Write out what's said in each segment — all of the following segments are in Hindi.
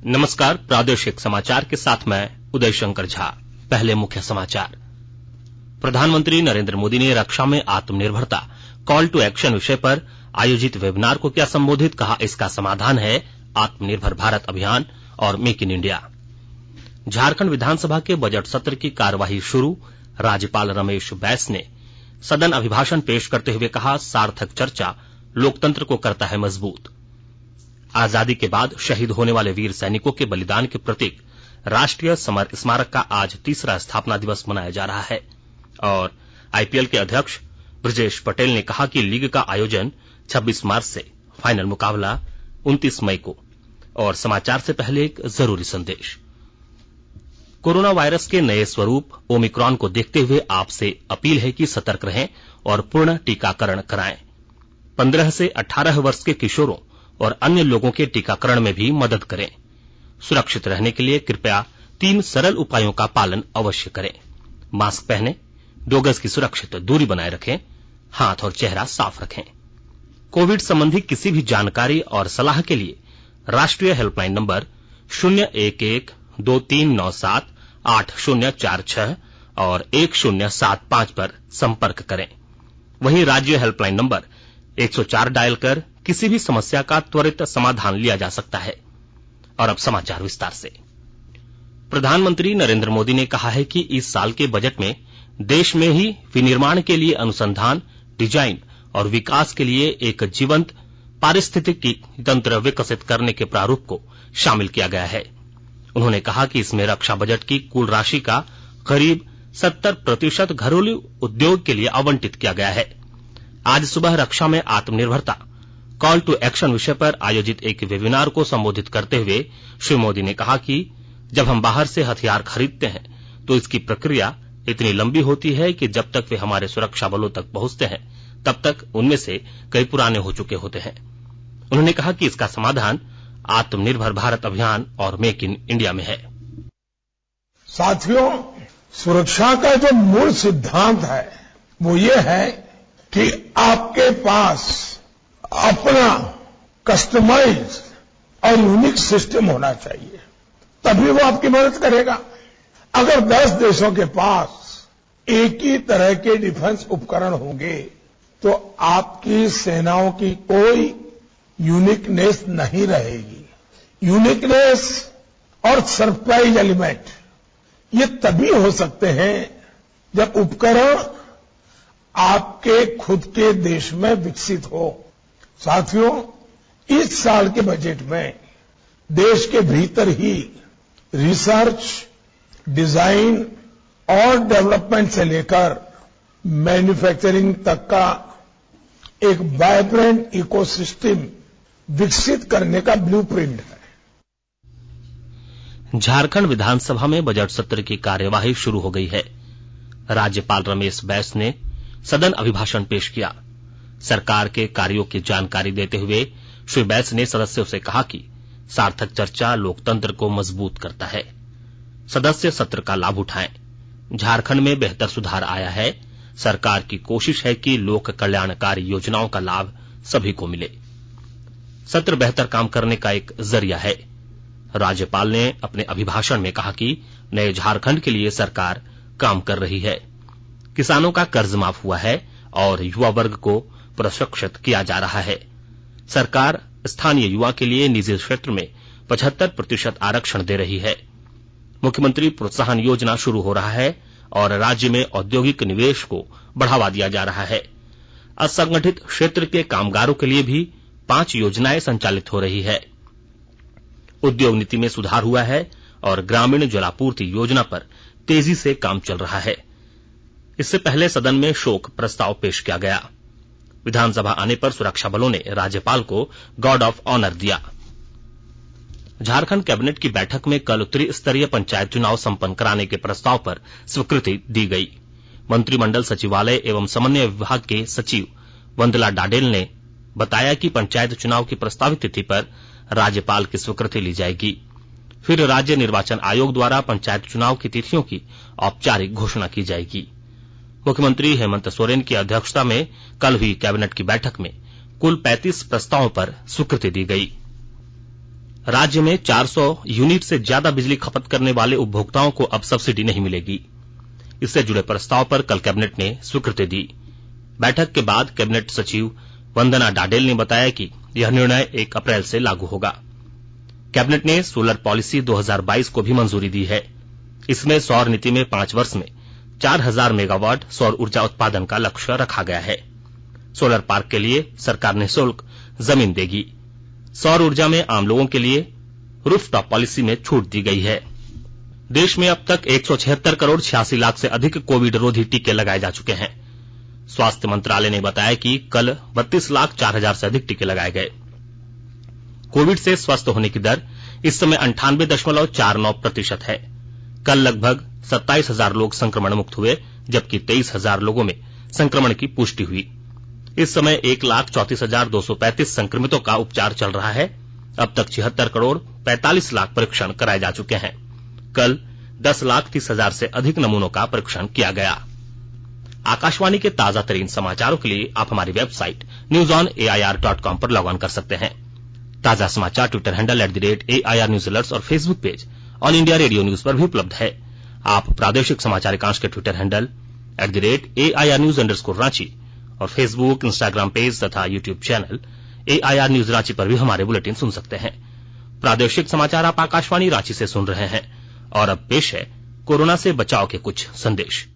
नमस्कार, प्रादेशिक समाचार के साथ मैं उदय शंकर झा। पहले मुख्य समाचार। प्रधानमंत्री नरेंद्र मोदी ने रक्षा में आत्मनिर्भरता कॉल टू एक्शन विषय पर आयोजित वेबिनार को किया संबोधित। कहा, इसका समाधान है आत्मनिर्भर भारत अभियान और मेक इन इंडिया। झारखंड विधानसभा के बजट सत्र की कार्यवाही शुरू। राज्यपाल रमेश बैस ने सदन अभिभाषण पेश करते हुए कहा, सार्थक चर्चा लोकतंत्र को करता है मजबूत। आजादी के बाद शहीद होने वाले वीर सैनिकों के बलिदान के प्रतीक राष्ट्रीय समर स्मारक का आज तीसरा स्थापना दिवस मनाया जा रहा है। और आईपीएल के अध्यक्ष ब्रजेश पटेल ने कहा कि लीग का आयोजन 26 मार्च से, फाइनल मुकाबला 29 मई को। और समाचार से पहले एक जरूरी संदेश। कोरोना वायरस के नए स्वरूप ओमिक्रॉन को देखते हुए आपसे अपील है कि सतर्क रहें और पूर्ण टीकाकरण कराएं। 15 से 18 वर्ष के किशोरों और अन्य लोगों के टीकाकरण में भी मदद करें। सुरक्षित रहने के लिए कृपया 3 सरल उपायों का पालन अवश्य करें। मास्क पहनें, 2 गज की सुरक्षित दूरी बनाए रखें, हाथ और चेहरा साफ रखें। कोविड संबंधी किसी भी जानकारी और सलाह के लिए राष्ट्रीय हेल्पलाइन नंबर 011-2397-8046 और 1075 पर संपर्क करें। वहीं राज्य हेल्पलाइन नंबर 104 डायल कर किसी भी समस्या का त्वरित समाधान लिया जा सकता है। और अब समाचार विस्तार से। प्रधानमंत्री नरेंद्र मोदी ने कहा है कि इस साल के बजट में देश में ही विनिर्माण के लिए अनुसंधान, डिजाइन और विकास के लिए एक जीवंत पारिस्थितिकी तंत्र विकसित करने के प्रारूप को शामिल किया गया है। उन्होंने कहा कि इसमें रक्षा बजट की कुल राशि का करीब 70% घरेलू उद्योग के लिए आवंटित किया गया है। आज सुबह रक्षा में आत्मनिर्भरता कॉल टू एक्शन विषय पर आयोजित एक वेबिनार को संबोधित करते हुए श्री मोदी ने कहा कि जब हम बाहर से हथियार खरीदते हैं तो इसकी प्रक्रिया इतनी लंबी होती है कि जब तक वे हमारे सुरक्षा बलों तक पहुंचते हैं तब तक उनमें से कई पुराने हो चुके होते हैं। उन्होंने कहा कि इसका समाधान आत्मनिर्भर भारत अभियान और मेक इन इंडिया में है। साथियों, सुरक्षा का जो मूल सिद्धांत है वो ये है कि आपके पास अपना कस्टमाइज और यूनिक सिस्टम होना चाहिए, तभी वो आपकी मदद करेगा। अगर 10 देशों के पास एक ही तरह के डिफेंस उपकरण होंगे तो आपकी सेनाओं की कोई यूनिकनेस नहीं रहेगी। यूनिकनेस और सरप्राइज एलिमेंट ये तभी हो सकते हैं जब उपकरण आपके खुद के देश में विकसित हो। साथियों, इस साल के बजट में देश के भीतर ही रिसर्च, डिजाइन और डेवलपमेंट से लेकर मैन्युफैक्चरिंग तक का एक वाइब्रेंट इकोसिस्टम विकसित करने का ब्लूप्रिंट है। झारखंड विधानसभा में बजट सत्र की कार्यवाही शुरू हो गई है। राज्यपाल रमेश बैस ने सदन अभिभाषण पेश किया। सरकार के कार्यों की जानकारी देते हुए श्री बैस ने सदस्यों से कहा कि सार्थक चर्चा लोकतंत्र को मजबूत करता है। सदस्य सत्र का लाभ उठाएं। झारखंड में बेहतर सुधार आया है। सरकार की कोशिश है कि लोक कल्याणकारी योजनाओं का लाभ सभी को मिले। सत्र बेहतर काम करने का एक जरिया है। राज्यपाल ने अपने अभिभाषण में कहा कि नए झारखंड के लिए सरकार काम कर रही है। किसानों का कर्ज माफ हुआ है और युवा वर्ग को प्रशिक्षित किया जा रहा है। सरकार स्थानीय युवा के लिए निजी क्षेत्र में 75% आरक्षण दे रही है। मुख्यमंत्री प्रोत्साहन योजना शुरू हो रहा है और राज्य में औद्योगिक निवेश को बढ़ावा दिया जा रहा है। असंगठित क्षेत्र के कामगारों के लिए भी 5 योजनाएं संचालित हो रही है। उद्योग नीति में सुधार हुआ है और ग्रामीण जलापूर्ति योजना पर तेजी से काम चल रहा है। इससे पहले सदन में शोक प्रस्ताव पेश किया गया। विधानसभा आने पर सुरक्षा बलों ने राज्यपाल को गार्ड ऑफ ऑनर दिया। झारखंड कैबिनेट की बैठक में कल त्रिस्तरीय पंचायत चुनाव संपन्न कराने के प्रस्ताव पर स्वीकृति दी गई। मंत्रिमंडल सचिवालय एवं समन्वय विभाग के सचिव वंदला डाडेल ने बताया कि पंचायत चुनाव की प्रस्तावित तिथि पर राज्यपाल की स्वीकृति ली जाएगी। फिर राज्य निर्वाचन आयोग द्वारा पंचायत चुनाव की तिथियों की औपचारिक घोषणा की जाएगी। मुख्यमंत्री हेमंत सोरेन की अध्यक्षता में कल हुई कैबिनेट की बैठक में कुल 35 प्रस्तावों पर स्वीकृति दी गई। राज्य में 400 यूनिट से ज्यादा बिजली खपत करने वाले उपभोक्ताओं को अब सब्सिडी नहीं मिलेगी। इससे जुड़े प्रस्ताव पर कल कैबिनेट ने स्वीकृति दी। बैठक के बाद कैबिनेट सचिव वंदना डाडेल ने बताया कि यह निर्णय 1 अप्रैल से लागू होगा। कैबिनेट ने सोलर पॉलिसी 2022 को भी मंजूरी दी है। इसमें सौर नीति में 5 वर्ष में 4000 मेगावाट सौर ऊर्जा उत्पादन का लक्ष्य रखा गया है। सोलर पार्क के लिए सरकार निःशुल्क जमीन देगी। सौर ऊर्जा में आम लोगों के लिए रूफटॉप पॉलिसी में छूट दी गई है। देश में अब तक 176 करोड़ 86 लाख से अधिक कोविड रोधी टीके लगाए जा चुके हैं। स्वास्थ्य मंत्रालय ने बताया कि कल 32 लाख 4 हजार से अधिक टीके लगाए गए। कोविड से स्वस्थ होने की दर इस समय 98.49% है। कल लगभग 27,000 लोग संक्रमण मुक्त हुए, जबकि 23,000 लोगों में संक्रमण की पुष्टि हुई। इस समय 1,34,235 संक्रमितों का उपचार चल रहा है। अब तक 76 करोड़ 45 लाख परीक्षण कराए जा चुके हैं। कल 10,30,000 से अधिक नमूनों का परीक्षण किया गया। आकाशवाणी के ताजा तरीन समाचारों के लिए आप हमारी वेबसाइट newsonair.com पर लॉग ऑन कर सकते हैं। ताजा समाचार Twitter handle @AIR News Alerts और Facebook page all India radio news पर भी उपलब्ध है। आप प्रादेशिक समाचार एकांश के Twitter handle @AIR News _ Ranchi और फेसबुक, इंस्टाग्राम पेज तथा YouTube channel AIR News Ranchi पर भी हमारे बुलेटिन सुन सकते हैं। प्रादेशिक समाचार आप आकाशवाणी रांची से सुन रहे हैं। और अब पेश है कोरोना से बचाव के कुछ संदेश।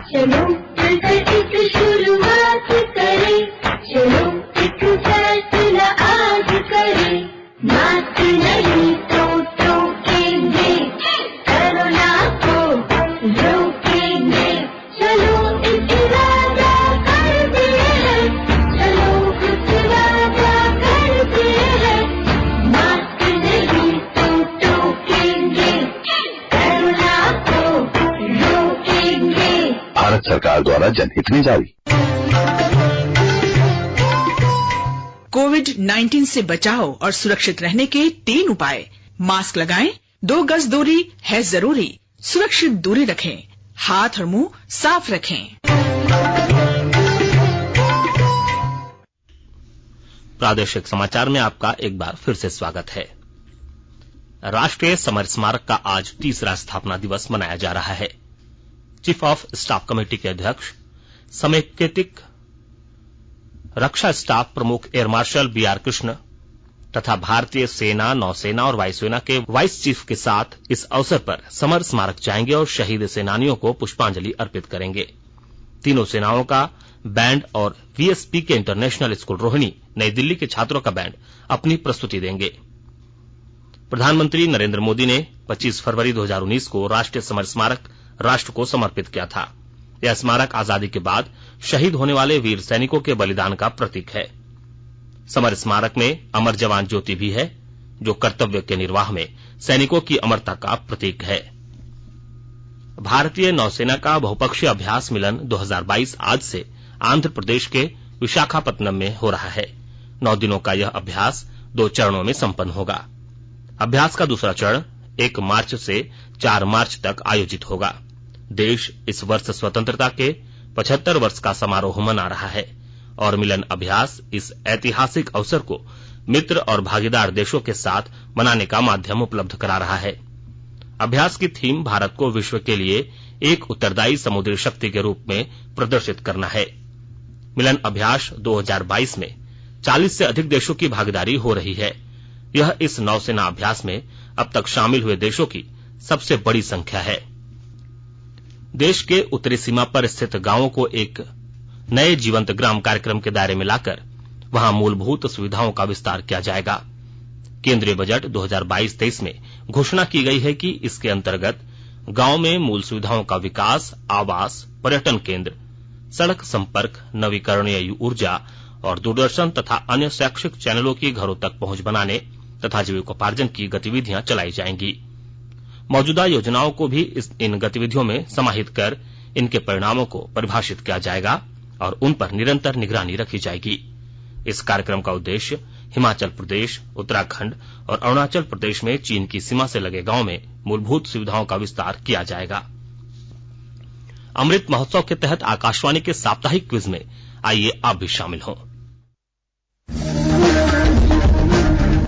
चलो मिलकर एक शुरुआत करें, चलो एक फैसला आज करें, मास्क नहीं तो टोकेंगे, कोरोना को रोकेंगे, चलो एक वादा करते हैं, चलो कुछ वादा करते हैं, मास्क नहीं तो टोकेंगे, कोरोना को रोकेंगे। भारत सरकार द्वारा जनहित में जारी। कोविड-19 से बचाव और सुरक्षित रहने के 3 उपाय। मास्क लगाएं, 2 गज दूरी है जरूरी, सुरक्षित दूरी रखें, हाथ और मुंह साफ रखें। प्रादेशिक समाचार में आपका एक बार फिर से स्वागत है। राष्ट्रीय समर स्मारक का आज 3रा स्थापना दिवस मनाया जा रहा है। चीफ ऑफ स्टाफ कमेटी के अध्यक्ष, समेकित रक्षा स्टाफ प्रमुख एयर मार्शल BR कृष्ण तथा भारतीय सेना, नौसेना और वायुसेना के वाइस चीफ के साथ इस अवसर पर समर स्मारक जाएंगे और शहीद सेनानियों को पुष्पांजलि अर्पित करेंगे। तीनों सेनाओं का बैंड और VSP के इंटरनेशनल स्कूल रोहिणी, नई दिल्ली के छात्रों का बैंड अपनी प्रस्तुति देंगे। प्रधानमंत्री नरेंद्र मोदी ने 25 फरवरी 2019 को राष्ट्रीय समर स्मारक राष्ट्र को समर्पित किया था। यह स्मारक आजादी के बाद शहीद होने वाले वीर सैनिकों के बलिदान का प्रतीक है। समर स्मारक में अमर जवान ज्योति भी है, जो कर्तव्य के निर्वाह में सैनिकों की अमरता का प्रतीक है। भारतीय नौसेना का बहुपक्षीय अभ्यास मिलन 2022 आज से आंध्र प्रदेश के विशाखापत्तनम में हो रहा है। 9 दिनों का यह अभ्यास 2 चरणों में संपन्न होगा। अभ्यास का दूसरा चरण 1 मार्च से 4 मार्च तक आयोजित होगा। देश इस वर्ष स्वतंत्रता के 75 वर्ष का समारोह मना रहा है और मिलन अभ्यास इस ऐतिहासिक अवसर को मित्र और भागीदार देशों के साथ मनाने का माध्यम उपलब्ध करा रहा है। अभ्यास की थीम भारत को विश्व के लिए एक उत्तरदायी समुद्री शक्ति के रूप में प्रदर्शित करना है। मिलन अभ्यास 2022 में 40 से अधिक देशों की भागीदारी हो रही है। यह इस नौसेना अभ्यास में अब तक शामिल हुए देशों की सबसे बड़ी संख्या है। देश के उत्तरी सीमा पर स्थित गांवों को एक नए जीवंत ग्राम कार्यक्रम के दायरे में लाकर वहां मूलभूत सुविधाओं का विस्तार किया जाएगा। केंद्रीय बजट 2022-23 में घोषणा की गई है कि इसके अंतर्गत गांव में मूल सुविधाओं का विकास, आवास, पर्यटन केंद्र, सड़क संपर्क, नवीकरणीय ऊर्जा और दूरदर्शन तथा अन्य शैक्षिक चैनलों की घरों तक पहुंच बनाने तथा जीविकोपार्जन की गतिविधियां चलाई जाएंगी। मौजूदा योजनाओं को भी इन गतिविधियों में समाहित कर इनके परिणामों को परिभाषित किया जाएगा और उन पर निरंतर निगरानी रखी जाएगी। इस कार्यक्रम का उद्देश्य हिमाचल प्रदेश, उत्तराखंड और अरुणाचल प्रदेश में चीन की सीमा से लगे गांव में मूलभूत सुविधाओं का विस्तार किया जाएगा। अमृत महोत्सव के तहत आकाशवाणी के साप्ताहिक क्विज में आइए आप भी शामिल हों।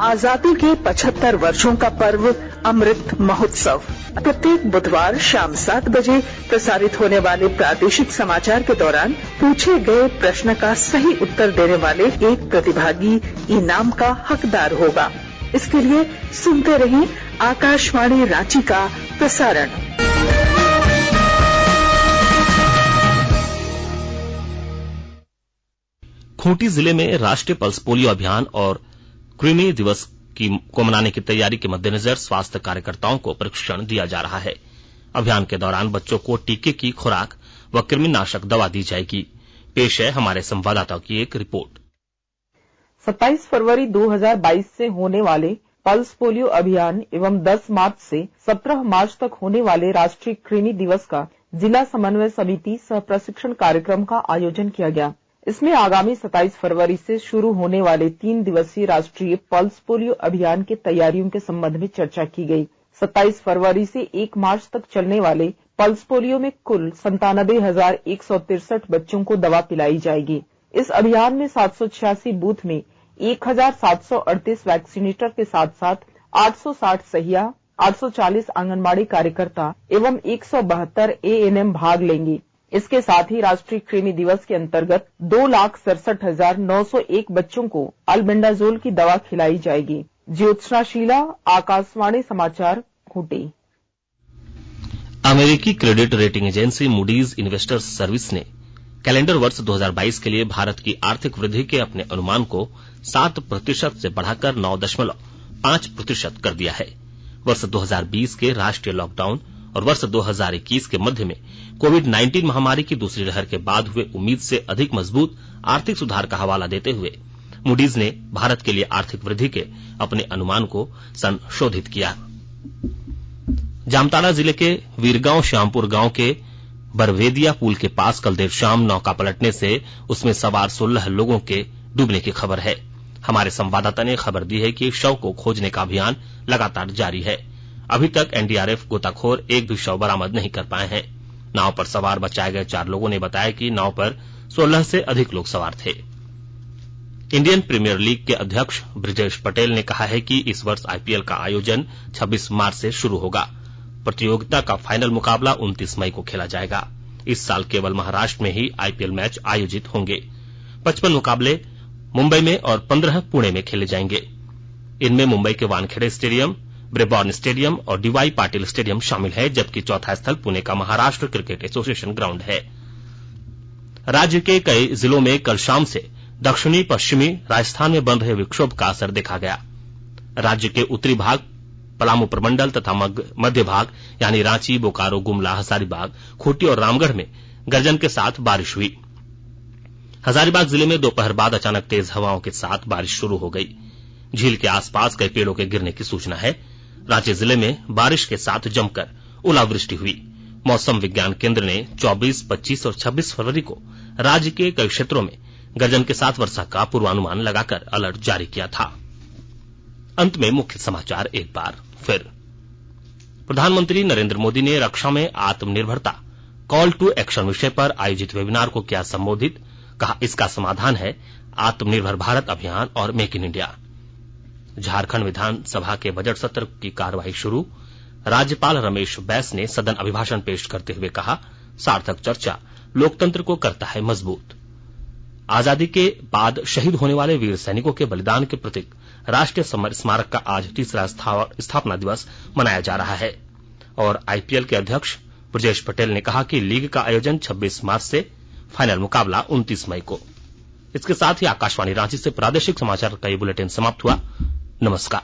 आजादी के 75 वर्षों का पर्व अमृत महोत्सव प्रत्येक बुधवार शाम 7 बजे प्रसारित होने वाले प्रादेशिक समाचार के दौरान पूछे गए प्रश्न का सही उत्तर देने वाले एक प्रतिभागी इनाम का हकदार होगा। इसके लिए सुनते रहिए आकाशवाणी रांची का प्रसारण। खूंटी जिले में राष्ट्रीय पल्स पोलियो अभियान और कृमि दिवस को मनाने की तैयारी के मद्देनजर स्वास्थ्य कार्यकर्ताओं को प्रशिक्षण दिया जा रहा है। अभियान के दौरान बच्चों को टीके की खुराक व कृमिनाशक दवा दी जाएगी। पेश है हमारे संवाददाता की एक रिपोर्ट। 27 फरवरी 2022 से होने वाले पल्स पोलियो अभियान एवं 10 मार्च से 17 मार्च तक होने वाले राष्ट्रीय कृमि दिवस का जिला समन्वय समिति सह प्रशिक्षण कार्यक्रम का आयोजन किया गया। इसमें आगामी 27 फरवरी से शुरू होने वाले 3 दिवसीय राष्ट्रीय पल्स पोलियो अभियान की तैयारियों के संबंध में चर्चा की गई। 27 फरवरी से 1 मार्च तक चलने वाले पल्स पोलियो में कुल 97,163 बच्चों को दवा पिलाई जाएगी। इस अभियान में 786 बूथ में 1,738 वैक्सीनेटर के साथ साथ 860 सहिया, 840 आंगनबाड़ी कार्यकर्ता एवं 172 एएनएम भाग लेंगे। इसके साथ ही राष्ट्रीय कृमि दिवस के अंतर्गत 2,67,901 बच्चों को अल्बेंडाजोल की दवा खिलाई जाएगी। ज्योत्सना शीला, आकाशवाणी समाचार, खूंटी। अमेरिकी credit rating agency Moody's investors service ने कैलेंडर वर्ष 2022 के लिए भारत की आर्थिक वृद्धि के अपने अनुमान को 7% से बढ़ाकर 9.5% कर दिया है। वर्ष 2020 के राष्ट्रीय लॉकडाउन और वर्ष 2021 के मध्य में कोविड-19 महामारी की दूसरी लहर के बाद हुए उम्मीद से अधिक मजबूत आर्थिक सुधार का हवाला देते हुए मूडीज ने भारत के लिए आर्थिक वृद्धि के अपने अनुमान को संशोधित किया। जामताड़ा जिले के वीरगांव श्यामपुर गांव के बरवेदिया पुल के पास कल देर शाम नौका पलटने से उसमें सवार 16 लोगों के डूबने की खबर है। हमारे संवाददाता ने खबर दी है कि शव को खोजने का अभियान लगातार जारी है। अभी तक एनडीआरएफ गोताखोर एक भी शव बरामद नहीं कर पाए हैं। नाव पर सवार बचाए गए 4 लोगों ने बताया कि नाव पर 16 से अधिक लोग सवार थे। इंडियन प्रीमियर लीग के अध्यक्ष ब्रिजेश पटेल ने कहा है कि इस वर्ष आईपीएल का आयोजन 26 मार्च से शुरू होगा। प्रतियोगिता का फाइनल मुकाबला 29 मई को खेला जाएगा। इस साल केवल महाराष्ट्र में ही आईपीएल मैच आयोजित होंगे। 55 मुकाबले मुंबई में और 15 पुणे में खेले जाएंगे। इनमें मुंबई के वानखेड़े स्टेडियम, ब्रेबॉर्न स्टेडियम और डीवाई पाटिल स्टेडियम शामिल है, जबकि चौथा स्थल पुणे का महाराष्ट्र क्रिकेट एसोसिएशन ग्राउंड है। राज्य के कई जिलों में कल शाम से दक्षिणी पश्चिमी राजस्थान में बन रहे विक्षोभ का असर देखा गया। राज्य के उत्तरी भाग, पलामू प्रमंडल तथा मध्य भाग यानी रांची, बोकारो, गुमला, हजारीबाग, खूंटी और रामगढ़ में गर्जन के साथ बारिश हुई। हजारीबाग जिले में दोपहर बाद अचानक तेज हवाओं के साथ बारिश शुरू हो गई। झील के आसपास कई पेड़ों के गिरने की सूचना है। रांची जिले में बारिश के साथ जमकर ओलावृष्टि हुई। मौसम विज्ञान केंद्र ने 24, 25 और 26 फरवरी को राज्य के कई क्षेत्रों में गर्जन के साथ वर्षा का पूर्वानुमान लगाकर अलर्ट जारी किया था। अंत में मुख्य समाचार एक बार फिर। प्रधानमंत्री नरेंद्र मोदी ने रक्षा में आत्मनिर्भरता कॉल टू एक्शन विषय पर आयोजित वेबिनार को किया संबोधित। कहा, इसका समाधान है आत्मनिर्भर भारत अभियान और मेक इन इंडिया। झारखंड विधानसभा के बजट सत्र की कार्यवाही शुरू। राज्यपाल रमेश बैस ने सदन अभिभाषण पेश करते हुए कहा, सार्थक चर्चा लोकतंत्र को करता है मजबूत। आजादी के बाद शहीद होने वाले वीर सैनिकों के बलिदान के प्रतीक राष्ट्रीय समर स्मारक का आज तीसरा स्थापना दिवस मनाया जा रहा है। और आईपीएल के अध्यक्ष ब्रजेश पटेल ने कहा कि लीग का आयोजन 26 मार्च से, फाइनल मुकाबला 29 मई को। इसके साथ ही आकाशवाणी रांची से प्रादेशिक समाचार का ये बुलेटिन समाप्त हुआ। नमस्कार।